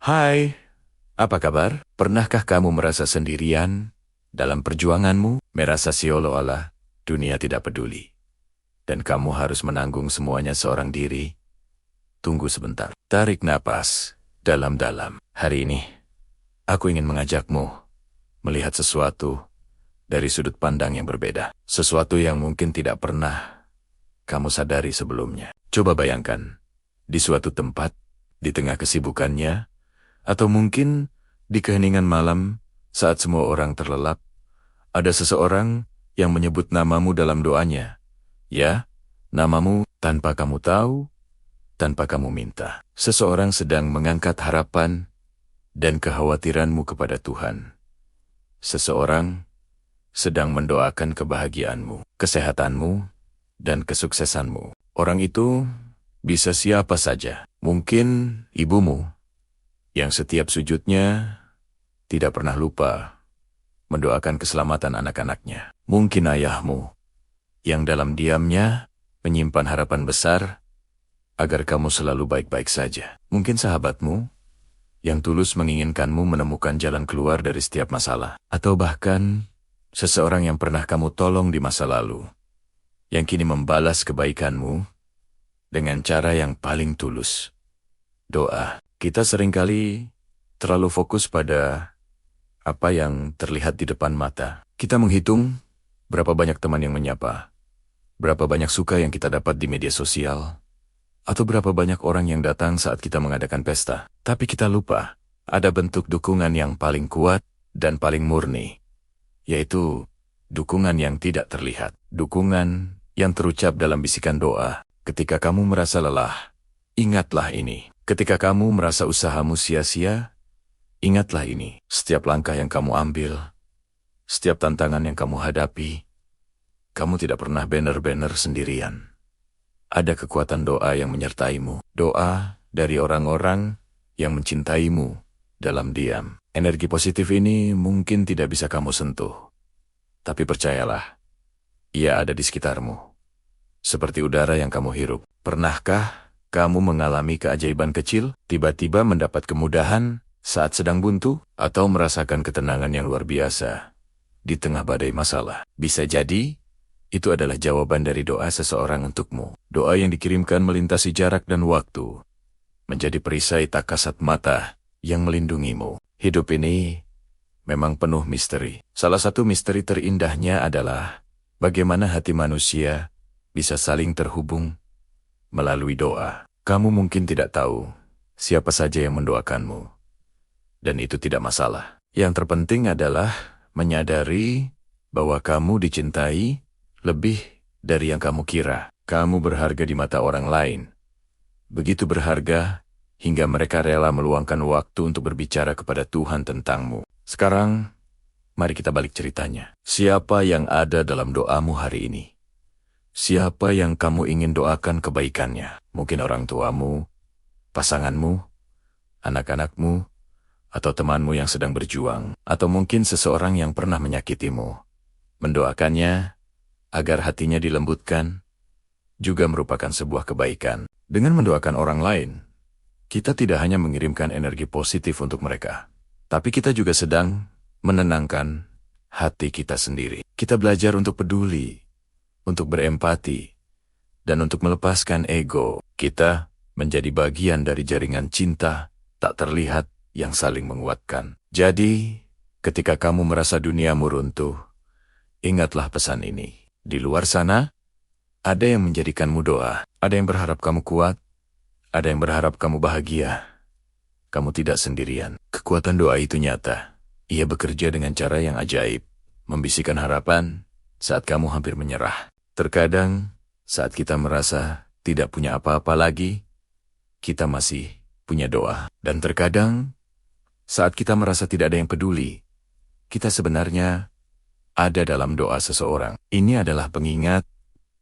Hai, apa kabar? Pernahkah kamu merasa sendirian dalam perjuanganmu? Merasa seolah-olah dunia tidak peduli. Dan kamu harus menanggung semuanya seorang diri? Tunggu sebentar. Tarik napas dalam-dalam. Hari ini, aku ingin mengajakmu melihat sesuatu dari sudut pandang yang berbeda. Sesuatu yang mungkin tidak pernah kamu sadari sebelumnya. Coba bayangkan, di suatu tempat, di tengah kesibukannya, atau mungkin di keheningan malam saat semua orang terlelap, ada seseorang yang menyebut namamu dalam doanya. Ya, namamu tanpa kamu tahu, tanpa kamu minta. Seseorang sedang mengangkat harapan dan kekhawatiranmu kepada Tuhan. Seseorang sedang mendoakan kebahagiaanmu, kesehatanmu, dan kesuksesanmu. Orang itu bisa siapa saja. Mungkin ibumu, yang setiap sujudnya tidak pernah lupa mendoakan keselamatan anak-anaknya. Mungkin ayahmu, yang dalam diamnya menyimpan harapan besar agar kamu selalu baik-baik saja. Mungkin sahabatmu, yang tulus menginginkanmu menemukan jalan keluar dari setiap masalah. Atau bahkan seseorang yang pernah kamu tolong di masa lalu, yang kini membalas kebaikanmu dengan cara yang paling tulus. Doa. Kita seringkali terlalu fokus pada apa yang terlihat di depan mata. Kita menghitung berapa banyak teman yang menyapa, berapa banyak suka yang kita dapat di media sosial, atau berapa banyak orang yang datang saat kita mengadakan pesta. Tapi kita lupa, ada bentuk dukungan yang paling kuat dan paling murni, yaitu dukungan yang tidak terlihat. Dukungan yang terucap dalam bisikan doa. Ketika kamu merasa lelah, ingatlah ini. Ketika kamu merasa usahamu sia-sia, ingatlah ini. Setiap langkah yang kamu ambil, setiap tantangan yang kamu hadapi, kamu tidak pernah benar-benar sendirian. Ada kekuatan doa yang menyertaimu. Doa dari orang-orang yang mencintaimu dalam diam. Energi positif ini mungkin tidak bisa kamu sentuh. Tapi percayalah, ia ada di sekitarmu. Seperti udara yang kamu hirup. Pernahkah kamu mengalami keajaiban kecil, tiba-tiba mendapat kemudahan saat sedang buntu, atau merasakan ketenangan yang luar biasa di tengah badai masalah? Bisa jadi, itu adalah jawaban dari doa seseorang untukmu. Doa yang dikirimkan melintasi jarak dan waktu, menjadi perisai tak kasat mata yang melindungimu. Hidup ini memang penuh misteri. Salah satu misteri terindahnya adalah bagaimana hati manusia bisa saling terhubung melalui doa. Kamu mungkin tidak tahu siapa saja yang mendoakanmu, dan itu tidak masalah. Yang terpenting adalah menyadari bahwa kamu dicintai lebih dari yang kamu kira. Kamu berharga di mata orang lain. Begitu berharga hingga mereka rela meluangkan waktu untuk berbicara kepada Tuhan tentangmu. Sekarang, mari kita balik ceritanya. Siapa yang ada dalam doamu hari ini? Siapa yang kamu ingin doakan kebaikannya? Mungkin orang tuamu, pasanganmu, anak-anakmu, atau temanmu yang sedang berjuang. Atau mungkin seseorang yang pernah menyakitimu. Mendoakannya agar hatinya dilembutkan juga merupakan sebuah kebaikan. Dengan mendoakan orang lain, kita tidak hanya mengirimkan energi positif untuk mereka, tapi kita juga sedang menenangkan hati kita sendiri. Kita belajar untuk peduli, untuk berempati, dan untuk melepaskan ego. Kita menjadi bagian dari jaringan cinta tak terlihat yang saling menguatkan. Jadi, ketika kamu merasa duniamu runtuh, ingatlah pesan ini. Di luar sana, ada yang menjadikanmu doa. Ada yang berharap kamu kuat. Ada yang berharap kamu bahagia. Kamu tidak sendirian. Kekuatan doa itu nyata. Ia bekerja dengan cara yang ajaib, membisikkan harapan saat kamu hampir menyerah. Terkadang, saat kita merasa tidak punya apa-apa lagi, kita masih punya doa. Dan terkadang, saat kita merasa tidak ada yang peduli, kita sebenarnya ada dalam doa seseorang. Ini adalah pengingat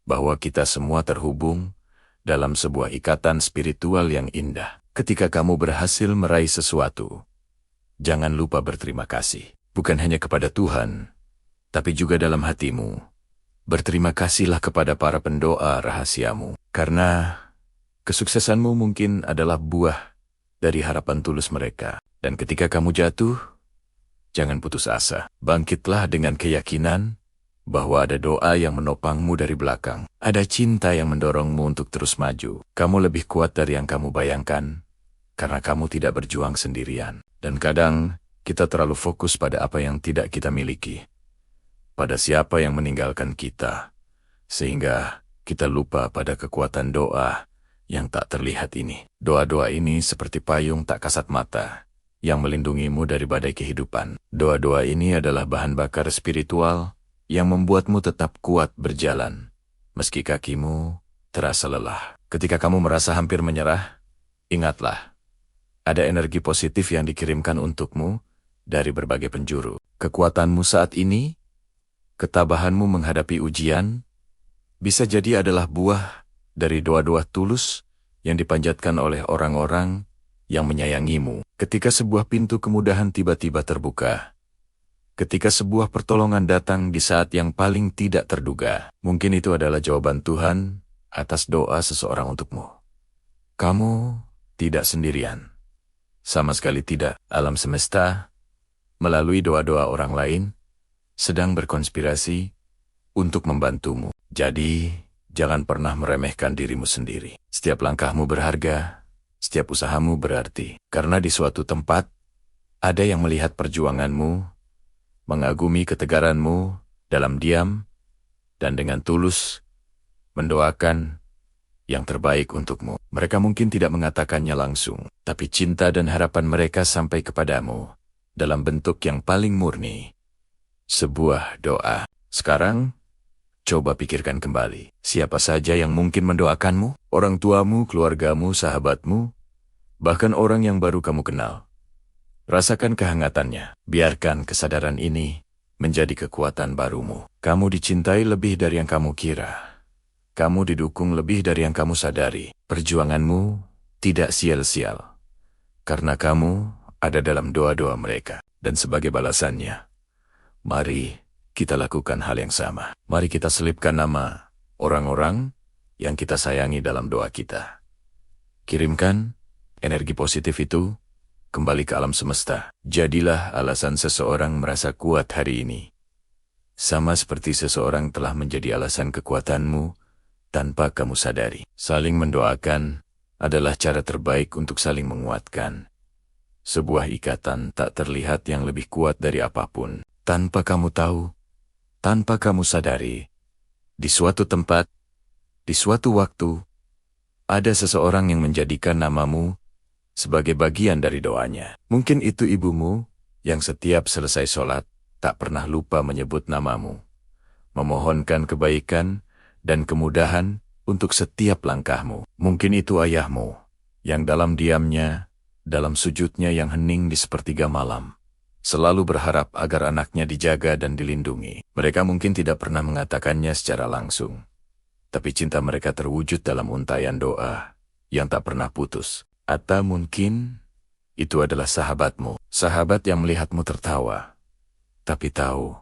bahwa kita semua terhubung dalam sebuah ikatan spiritual yang indah. Ketika kamu berhasil meraih sesuatu, jangan lupa berterima kasih. Bukan hanya kepada Tuhan, tapi juga dalam hatimu. Berterima kasihlah kepada para pendoa rahasiamu, karena kesuksesanmu mungkin adalah buah dari harapan tulus mereka. Dan ketika kamu jatuh, jangan putus asa. Bangkitlah dengan keyakinan bahwa ada doa yang menopangmu dari belakang. Ada cinta yang mendorongmu untuk terus maju. Kamu lebih kuat dari yang kamu bayangkan, karena kamu tidak berjuang sendirian. Dan kadang, kita terlalu fokus pada apa yang tidak kita miliki, pada siapa yang meninggalkan kita, sehingga kita lupa pada kekuatan doa yang tak terlihat ini. Doa-doa ini seperti payung tak kasat mata, yang melindungimu dari badai kehidupan. Doa-doa ini adalah bahan bakar spiritual yang membuatmu tetap kuat berjalan, meski kakimu terasa lelah. Ketika kamu merasa hampir menyerah, ingatlah, ada energi positif yang dikirimkan untukmu dari berbagai penjuru. Kekuatanmu saat ini, ketabahanmu menghadapi ujian, bisa jadi adalah buah dari doa-doa tulus yang dipanjatkan oleh orang-orang yang menyayangimu. Ketika sebuah pintu kemudahan tiba-tiba terbuka, ketika sebuah pertolongan datang di saat yang paling tidak terduga, mungkin itu adalah jawaban Tuhan atas doa seseorang untukmu. Kamu tidak sendirian. Sama sekali tidak. Alam semesta, melalui doa-doa orang lain, sedang berkonspirasi untuk membantumu. Jadi, jangan pernah meremehkan dirimu sendiri. Setiap langkahmu berharga, setiap usahamu berarti. Karena di suatu tempat, ada yang melihat perjuanganmu, mengagumi ketegaranmu dalam diam, dan dengan tulus mendoakan yang terbaik untukmu. Mereka mungkin tidak mengatakannya langsung, tapi cinta dan harapan mereka sampai kepadamu dalam bentuk yang paling murni. Sebuah doa. Sekarang, coba pikirkan kembali. Siapa saja yang mungkin mendoakanmu? Orang tuamu, keluargamu, sahabatmu, bahkan orang yang baru kamu kenal. Rasakan kehangatannya. Biarkan kesadaran ini menjadi kekuatan barumu. Kamu dicintai lebih dari yang kamu kira. Kamu didukung lebih dari yang kamu sadari. Perjuanganmu tidak sia-sia, karena kamu ada dalam doa-doa mereka. Dan sebagai balasannya, mari kita lakukan hal yang sama. Mari kita selipkan nama orang-orang yang kita sayangi dalam doa kita. Kirimkan energi positif itu kembali ke alam semesta. Jadilah alasan seseorang merasa kuat hari ini, sama seperti seseorang telah menjadi alasan kekuatanmu tanpa kamu sadari. Saling mendoakan adalah cara terbaik untuk saling menguatkan. Sebuah ikatan tak terlihat yang lebih kuat dari apapun. Tanpa kamu tahu, tanpa kamu sadari, di suatu tempat, di suatu waktu, ada seseorang yang menjadikan namamu sebagai bagian dari doanya. Mungkin itu ibumu yang setiap selesai sholat tak pernah lupa menyebut namamu, memohonkan kebaikan dan kemudahan untuk setiap langkahmu. Mungkin itu ayahmu yang dalam diamnya, dalam sujudnya yang hening di sepertiga malam, selalu berharap agar anaknya dijaga dan dilindungi. Mereka mungkin tidak pernah mengatakannya secara langsung, tapi cinta mereka terwujud dalam untaian doa yang tak pernah putus. Atau mungkin itu adalah sahabatmu, sahabat yang melihatmu tertawa, tapi tahu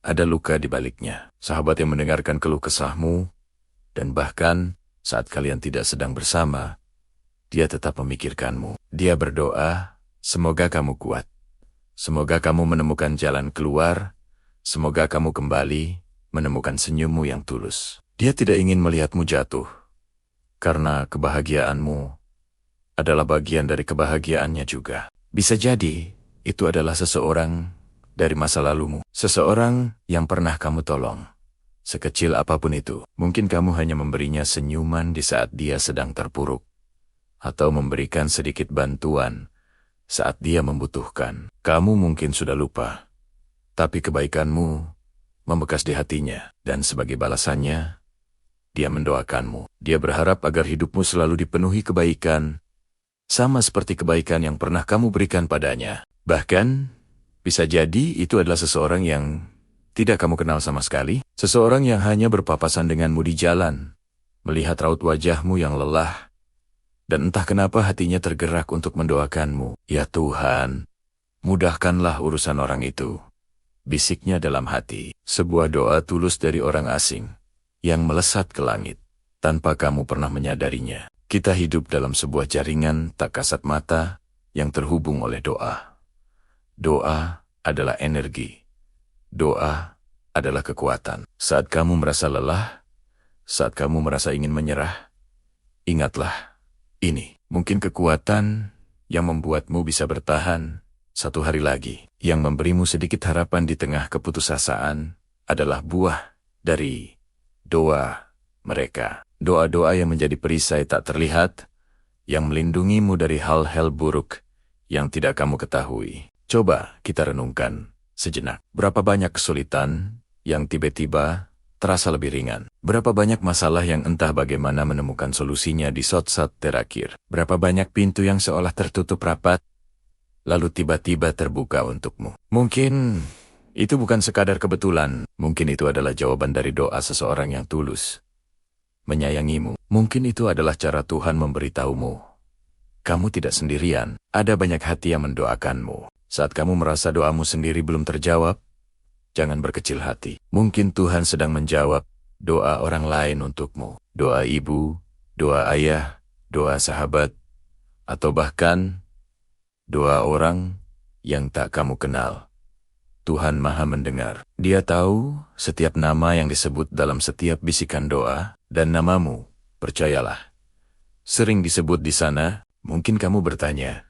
ada luka di baliknya. Sahabat yang mendengarkan keluh kesahmu, dan bahkan saat kalian tidak sedang bersama, dia tetap memikirkanmu. Dia berdoa, semoga kamu kuat. Semoga kamu menemukan jalan keluar. Semoga kamu kembali menemukan senyummu yang tulus. Dia tidak ingin melihatmu jatuh, karena kebahagiaanmu adalah bagian dari kebahagiaannya juga. Bisa jadi, itu adalah seseorang dari masa lalumu. Seseorang yang pernah kamu tolong. Sekecil apapun itu, mungkin kamu hanya memberinya senyuman di saat dia sedang terpuruk, atau memberikan sedikit bantuan saat dia membutuhkan. Kamu mungkin sudah lupa, tapi kebaikanmu membekas di hatinya, dan sebagai balasannya, dia mendoakanmu. Dia berharap agar hidupmu selalu dipenuhi kebaikan, sama seperti kebaikan yang pernah kamu berikan padanya. Bahkan, bisa jadi itu adalah seseorang yang tidak kamu kenal sama sekali, seseorang yang hanya berpapasan denganmu di jalan, melihat raut wajahmu yang lelah, dan entah kenapa hatinya tergerak untuk mendoakanmu. Ya Tuhan, mudahkanlah urusan orang itu, bisiknya dalam hati. Sebuah doa tulus dari orang asing yang melesat ke langit tanpa kamu pernah menyadarinya. Kita hidup dalam sebuah jaringan tak kasat mata yang terhubung oleh doa. Doa adalah energi. Doa adalah kekuatan. Saat kamu merasa lelah, saat kamu merasa ingin menyerah, ingatlah ini. Mungkin kekuatan yang membuatmu bisa bertahan satu hari lagi, yang memberimu sedikit harapan di tengah keputusasaan, adalah buah dari doa mereka. Doa-doa yang menjadi perisai tak terlihat, yang melindungimu dari hal-hal buruk yang tidak kamu ketahui. Coba kita renungkan sejenak. Berapa banyak kesulitan yang tiba-tiba terasa lebih ringan? Berapa banyak masalah yang entah bagaimana menemukan solusinya di saat-saat terakhir? Berapa banyak pintu yang seolah tertutup rapat, lalu tiba-tiba terbuka untukmu? Mungkin itu bukan sekadar kebetulan. Mungkin itu adalah jawaban dari doa seseorang yang tulus menyayangimu. Mungkin itu adalah cara Tuhan memberitahumu. Kamu tidak sendirian. Ada banyak hati yang mendoakanmu. Saat kamu merasa doamu sendiri belum terjawab, jangan berkecil hati. Mungkin Tuhan sedang menjawab doa orang lain untukmu. Doa ibu, doa ayah, doa sahabat, atau bahkan doa orang yang tak kamu kenal. Tuhan Maha mendengar. Dia tahu setiap nama yang disebut dalam setiap bisikan doa, dan namamu, percayalah, sering disebut di sana. Mungkin kamu bertanya,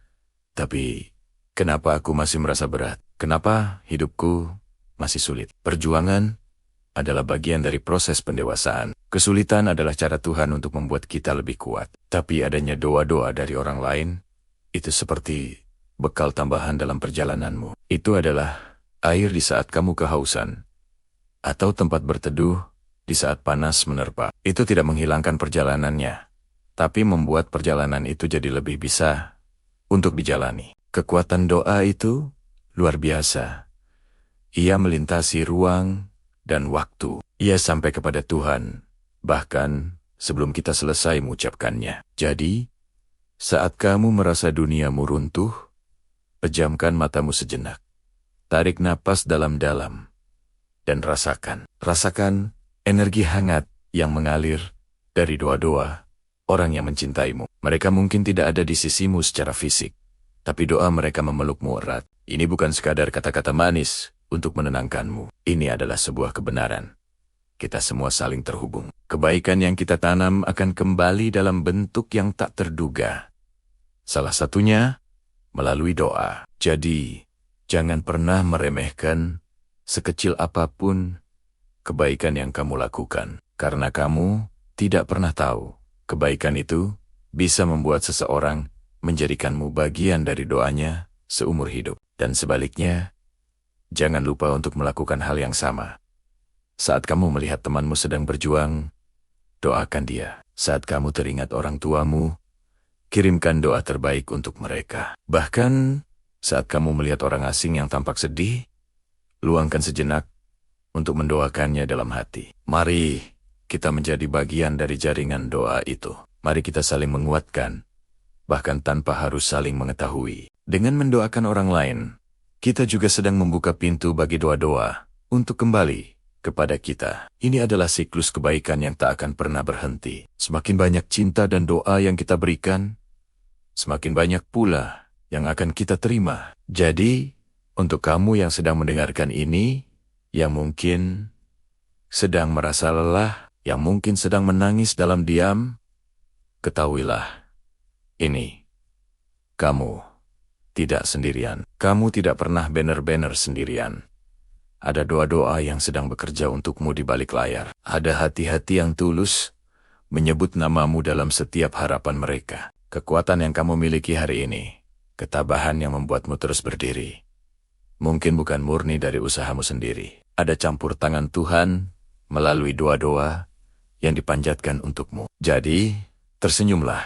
tapi kenapa aku masih merasa berat? Kenapa hidupku masih sulit? Perjuangan adalah bagian dari proses pendewasaan. Kesulitan adalah cara Tuhan untuk membuat kita lebih kuat. Tapi adanya doa-doa dari orang lain, itu seperti bekal tambahan dalam perjalananmu. Itu adalah air di saat kamu kehausan, atau tempat berteduh di saat panas menerpa. Itu tidak menghilangkan perjalanannya, tapi membuat perjalanan itu jadi lebih bisa untuk dijalani. Kekuatan doa itu luar biasa. Ia melintasi ruang dan waktu. Ia sampai kepada Tuhan, bahkan sebelum kita selesai mengucapkannya. Jadi, saat kamu merasa duniamu runtuh, pejamkan matamu sejenak. Tarik napas dalam-dalam dan rasakan energi hangat yang mengalir dari doa-doa orang yang mencintaimu. Mereka mungkin tidak ada di sisimu secara fisik, tapi doa mereka memelukmu erat. Ini bukan sekadar kata-kata manis untuk menenangkanmu. Ini adalah sebuah kebenaran. Kita semua saling terhubung. Kebaikan yang kita tanam akan kembali dalam bentuk yang tak terduga. Salah satunya melalui doa. Jadi, jangan pernah meremehkan sekecil apapun kebaikan yang kamu lakukan. Karena kamu tidak pernah tahu, kebaikan itu bisa membuat seseorang menjadikanmu bagian dari doanya seumur hidup. Dan sebaliknya, jangan lupa untuk melakukan hal yang sama. Saat kamu melihat temanmu sedang berjuang, doakan dia. Saat kamu teringat orang tuamu, kirimkan doa terbaik untuk mereka. Bahkan, saat kamu melihat orang asing yang tampak sedih, luangkan sejenak untuk mendoakannya dalam hati. Mari kita menjadi bagian dari jaringan doa itu. Mari kita saling menguatkan, bahkan tanpa harus saling mengetahui. Dengan mendoakan orang lain, kita juga sedang membuka pintu bagi doa-doa untuk kembali kepada kita. Ini adalah siklus kebaikan yang tak akan pernah berhenti. Semakin banyak cinta dan doa yang kita berikan, semakin banyak pula yang akan kita terima. Jadi, untuk kamu yang sedang mendengarkan ini, yang mungkin sedang merasa lelah, yang mungkin sedang menangis dalam diam, ketahuilah, ini, kamu tidak sendirian. Kamu tidak pernah benar-benar sendirian. Ada doa-doa yang sedang bekerja untukmu di balik layar. Ada hati-hati yang tulus menyebut namamu dalam setiap harapan mereka. Kekuatan yang kamu miliki hari ini, ketabahan yang membuatmu terus berdiri, mungkin bukan murni dari usahamu sendiri. Ada campur tangan Tuhan melalui doa-doa yang dipanjatkan untukmu. Jadi, tersenyumlah.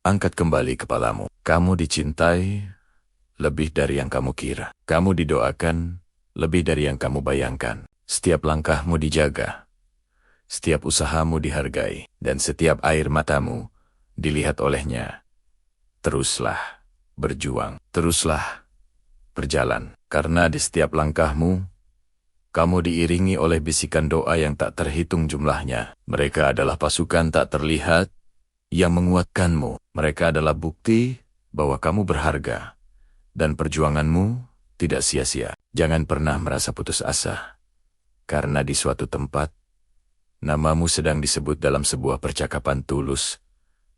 Angkat kembali kepalamu. Kamu dicintai lebih dari yang kamu kira. Kamu didoakan lebih dari yang kamu bayangkan. Setiap langkahmu dijaga. Setiap usahamu dihargai. Dan setiap air matamu dilihat olehnya. Teruslah berjuang. Teruslah berjalan. Karena di setiap langkahmu, kamu diiringi oleh bisikan doa yang tak terhitung jumlahnya. Mereka adalah pasukan tak terlihat yang menguatkanmu. Mereka adalah bukti bahwa kamu berharga dan perjuanganmu tidak sia-sia. Jangan pernah merasa putus asa, karena di suatu tempat, namamu sedang disebut dalam sebuah percakapan tulus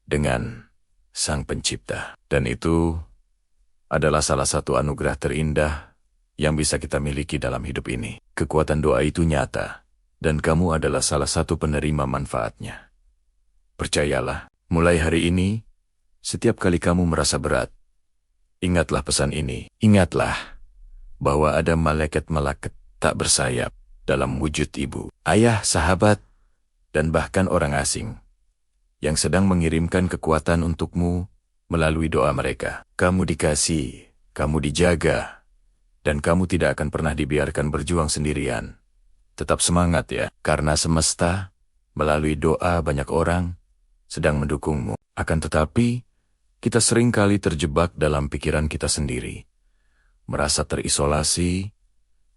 dengan Sang Pencipta. Dan itu adalah salah satu anugerah terindah yang bisa kita miliki dalam hidup ini. Kekuatan doa itu nyata, dan kamu adalah salah satu penerima manfaatnya. Percayalah, mulai hari ini, setiap kali kamu merasa berat, ingatlah pesan ini. Ingatlah bahwa ada malaikat-malaikat tak bersayap dalam wujud ibu, ayah, sahabat, dan bahkan orang asing yang sedang mengirimkan kekuatan untukmu melalui doa mereka. Kamu dikasih, kamu dijaga, dan kamu tidak akan pernah dibiarkan berjuang sendirian. Tetap semangat ya, karena semesta melalui doa banyak orang sedang mendukungmu. Akan tetapi, kita sering kali terjebak dalam pikiran kita sendiri, merasa terisolasi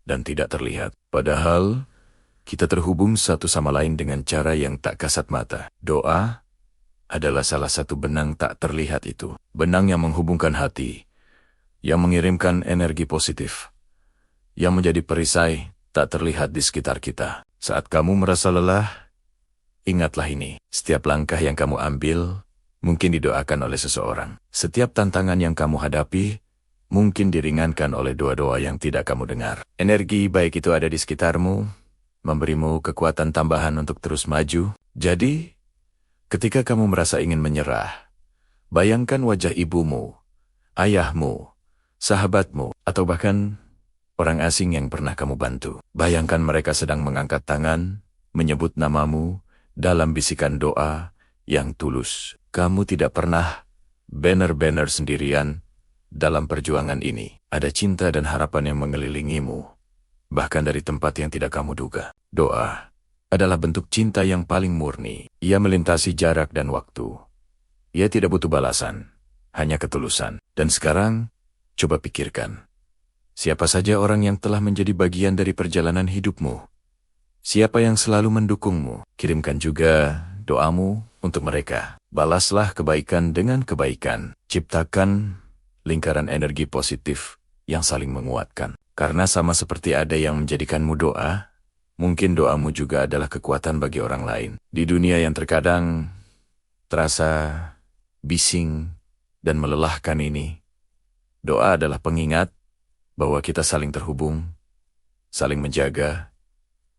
dan tidak terlihat. Padahal, kita terhubung satu sama lain dengan cara yang tak kasat mata. Doa adalah salah satu benang tak terlihat itu. Benang yang menghubungkan hati, yang mengirimkan energi positif, yang menjadi perisai tak terlihat di sekitar kita. Saat kamu merasa lelah, ingatlah ini. Setiap langkah yang kamu ambil mungkin didoakan oleh seseorang. Setiap tantangan yang kamu hadapi mungkin diringankan oleh doa-doa yang tidak kamu dengar. Energi baik itu ada di sekitarmu, memberimu kekuatan tambahan untuk terus maju. Jadi, ketika kamu merasa ingin menyerah, bayangkan wajah ibumu, ayahmu, sahabatmu, atau bahkan orang asing yang pernah kamu bantu. Bayangkan mereka sedang mengangkat tangan, menyebut namamu dalam bisikan doa yang tulus. Kamu tidak pernah benar-benar sendirian dalam perjuangan ini. Ada cinta dan harapan yang mengelilingimu, bahkan dari tempat yang tidak kamu duga. Doa adalah bentuk cinta yang paling murni. Ia melintasi jarak dan waktu. Ia tidak butuh balasan, hanya ketulusan. Dan sekarang, coba pikirkan. Siapa saja orang yang telah menjadi bagian dari perjalanan hidupmu? Siapa yang selalu mendukungmu? Kirimkan juga doamu untuk mereka. Balaslah kebaikan dengan kebaikan. Ciptakan lingkaran energi positif yang saling menguatkan. Karena sama seperti ada yang menjadikanmu doa, mungkin doamu juga adalah kekuatan bagi orang lain. Di dunia yang terkadang terasa bising dan melelahkan ini, doa adalah pengingat bahwa kita saling terhubung, saling menjaga,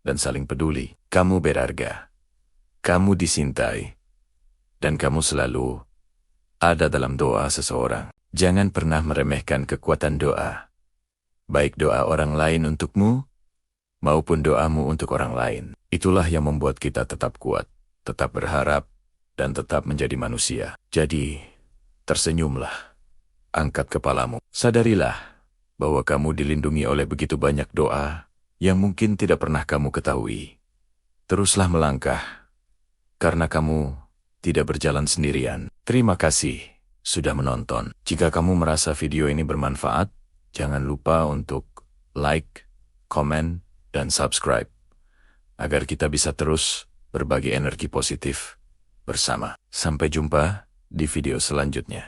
dan saling peduli. Kamu berharga, kamu disintai, dan kamu selalu ada dalam doa seseorang. Jangan pernah meremehkan kekuatan doa, baik doa orang lain untukmu, maupun doamu untuk orang lain. Itulah yang membuat kita tetap kuat, tetap berharap, dan tetap menjadi manusia. Jadi, tersenyumlah, angkat kepalamu, sadarilah bahwa kamu dilindungi oleh begitu banyak doa yang mungkin tidak pernah kamu ketahui. Teruslah melangkah, karena kamu tidak berjalan sendirian. Terima kasih sudah menonton. Jika kamu merasa video ini bermanfaat, jangan lupa untuk like, komen, dan subscribe, agar kita bisa terus berbagi energi positif bersama. Sampai jumpa di video selanjutnya.